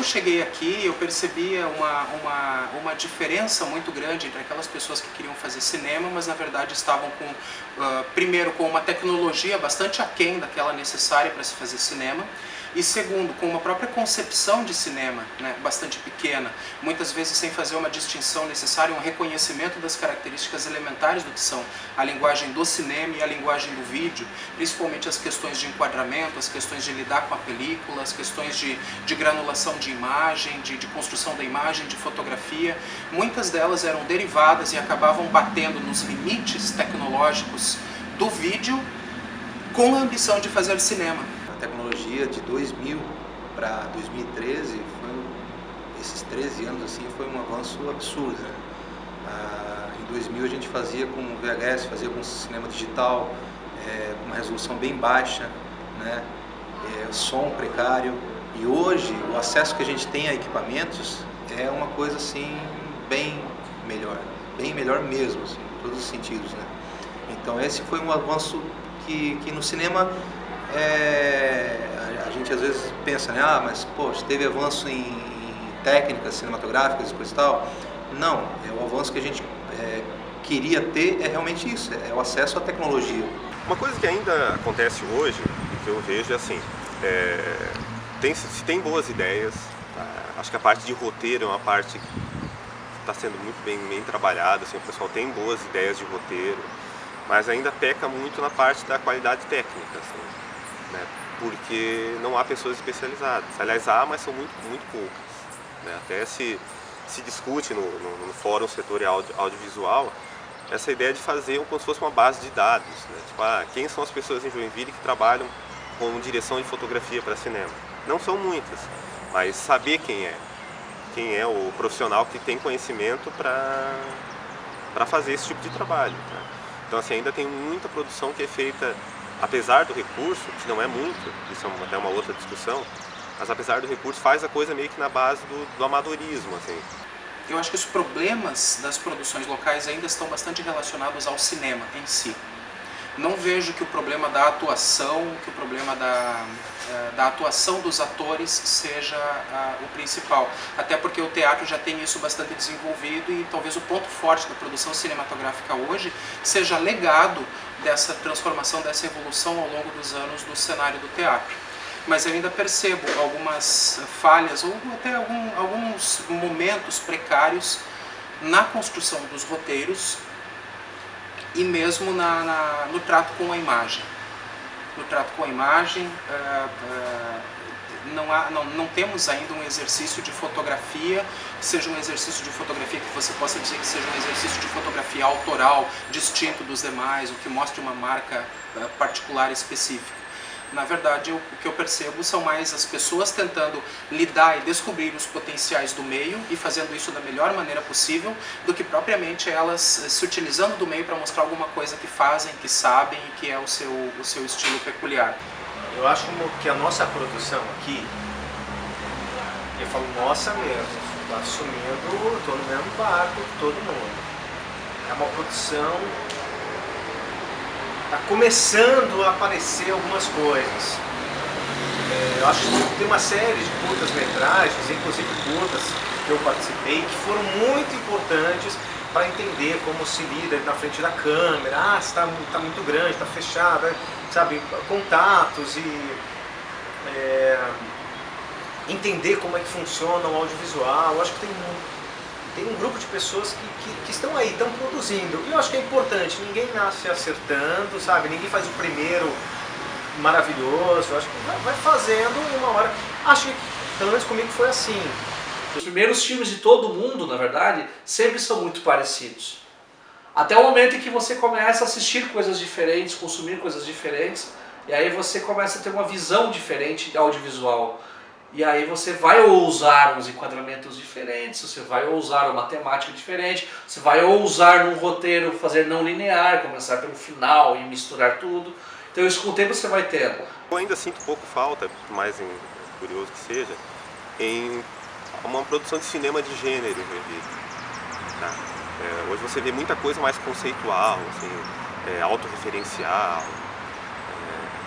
cheguei aqui, eu percebia uma diferença muito grande entre aquelas pessoas que queriam fazer cinema, mas na verdade estavam primeiro, com uma tecnologia bastante aquém daquela necessária para se fazer cinema, e segundo, com uma própria concepção de cinema, né, bastante pequena, muitas vezes sem fazer uma distinção necessária, um reconhecimento das características elementares do que são a linguagem do cinema e a linguagem do vídeo, principalmente as questões de enquadramento, as questões de lidar com a película, as questões de granulação de imagem, de construção da imagem, de fotografia. Muitas delas eram derivadas e acabavam batendo nos limites tecnológicos do vídeo com a ambição de fazer cinema. A tecnologia de 2000 para 2013, esses 13 anos assim, foi um avanço absurdo, né? Em 2000 a gente fazia com VHS, fazia com cinema digital, com uma resolução bem baixa, né? Som precário, e hoje o acesso que a gente tem a equipamentos é uma coisa assim bem melhor mesmo, assim, em todos os sentidos, né? Então esse foi um avanço que no cinema a gente às vezes pensa, né? Mas poxa, teve avanço em técnicas cinematográficas e coisa e tal. Não, o avanço que a gente queria ter é realmente isso, é o acesso à tecnologia. Uma coisa que ainda acontece hoje, que eu vejo, é assim, se tem boas ideias, acho que a parte de roteiro é uma parte que está sendo muito bem trabalhada, assim, o pessoal tem boas ideias de roteiro, mas ainda peca muito na parte da qualidade técnica, assim, né? Porque não há pessoas especializadas. Aliás, há, mas são muito poucas, né? Até se discute no fórum setorial audiovisual essa ideia de fazer como se fosse uma base de dados, né? Tipo, quem são as pessoas em Joinville que trabalham com direção de fotografia para cinema? Não são muitas, mas saber quem é o profissional que tem conhecimento para fazer esse tipo de trabalho, né? Então, assim, ainda tem muita produção que é feita, apesar do recurso, que não é muito, isso é até uma outra discussão, mas apesar do recurso faz a coisa meio que na base do amadorismo, assim. Eu acho que os problemas das produções locais ainda estão bastante relacionados ao cinema em si. Não vejo que o problema da atuação, que o problema da atuação dos atores seja o principal. Até porque o teatro já tem isso bastante desenvolvido e talvez o ponto forte da produção cinematográfica hoje seja legado dessa transformação, dessa evolução ao longo dos anos do cenário do teatro. Mas eu ainda percebo algumas falhas ou até alguns momentos precários na construção dos roteiros e mesmo no trato com a imagem. No trato com a imagem, não temos ainda um exercício de fotografia, que seja um exercício de fotografia que você possa dizer que seja um exercício de fotografia autoral, distinto dos demais, o que mostre uma marca particular específica. Na verdade, o que eu percebo são mais as pessoas tentando lidar e descobrir os potenciais do meio e fazendo isso da melhor maneira possível, do que propriamente elas se utilizando do meio para mostrar alguma coisa que fazem, que sabem e que é o seu estilo peculiar. Eu acho que a nossa produção aqui, eu falo nossa mesmo, estou assumindo, estou no mesmo barco que todo mundo. É uma produção... Está começando a aparecer algumas coisas. Eu acho que tem uma série de curtas-metragens, inclusive curtas, que eu participei, que foram muito importantes para entender como se lida na frente da câmera. Se está muito grande, está fechado, sabe? Contatos e entender como é que funciona o audiovisual. Eu acho que tem um grupo de pessoas que estão aí, estão produzindo. E eu acho que é importante, ninguém nasce acertando, sabe? Ninguém faz o primeiro maravilhoso. Eu acho que vai fazendo e uma hora... Acho que, pelo menos comigo, foi assim. Os primeiros filmes de todo mundo, na verdade, sempre são muito parecidos. Até o momento em que você começa a assistir coisas diferentes, consumir coisas diferentes, e aí você começa a ter uma visão diferente de audiovisual. E aí você vai ousar uns enquadramentos diferentes, você vai ousar uma temática diferente, você vai ousar num roteiro fazer não linear, começar pelo final e misturar tudo. Então isso com o tempo você vai tendo. Eu ainda sinto pouco falta, por mais curioso que seja, em uma produção de cinema de gênero, tá? Hoje você vê muita coisa mais conceitual, assim, autorreferencial,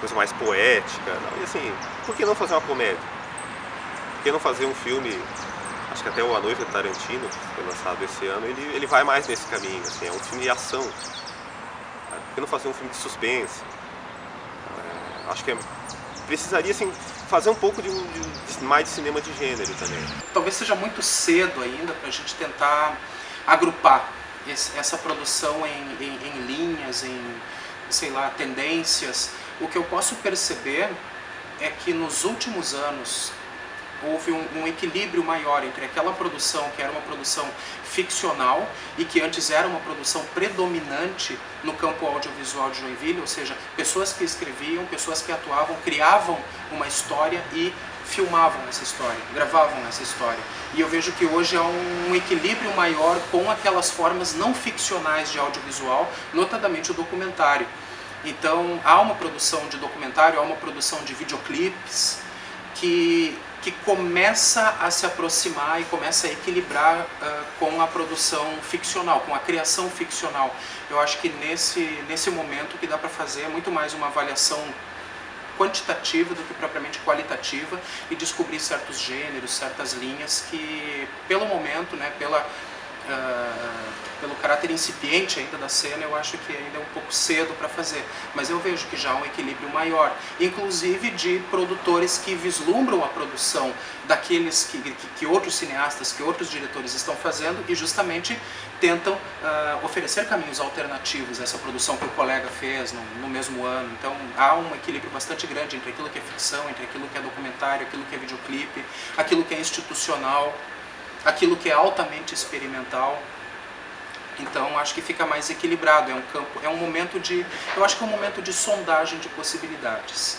coisa mais poética. E assim, por que não fazer uma comédia? por que não fazer um filme, acho que até o A Noiva de Tarantino, que foi lançado esse ano, ele vai mais nesse caminho, assim, é um filme de ação. Por que não fazer um filme de suspense? Acho que precisaria assim, fazer um pouco mais de cinema de gênero também. Talvez seja muito cedo ainda para a gente tentar agrupar essa produção em linhas, em, sei lá, tendências. O que eu posso perceber é que nos últimos anos houve um equilíbrio maior entre aquela produção que era uma produção ficcional e que antes era uma produção predominante no campo audiovisual de Joinville, ou seja, pessoas que escreviam, pessoas que atuavam, criavam uma história e filmavam essa história, gravavam essa história. E eu vejo que hoje há um equilíbrio maior com aquelas formas não ficcionais de audiovisual, notadamente o documentário. Então há uma produção de documentário, há uma produção de videoclipes que começa a se aproximar e começa a equilibrar com a produção ficcional, com a criação ficcional. Eu acho que nesse momento o que dá para fazer é muito mais uma avaliação quantitativa do que propriamente qualitativa e descobrir certos gêneros, certas linhas que, pelo momento, né, pelo caráter incipiente ainda da cena, eu acho que ainda é um pouco cedo para fazer, mas eu vejo que já há um equilíbrio maior, inclusive de produtores que vislumbram a produção daqueles que outros cineastas, que outros diretores estão fazendo e justamente tentam oferecer caminhos alternativos a essa produção que o colega fez no mesmo ano. Então há um equilíbrio bastante grande entre aquilo que é ficção, entre aquilo que é documentário, aquilo que é videoclipe, aquilo que é institucional, aquilo que é altamente experimental. Então acho que fica mais equilibrado, é um momento de, eu acho que é um momento de sondagem de possibilidades.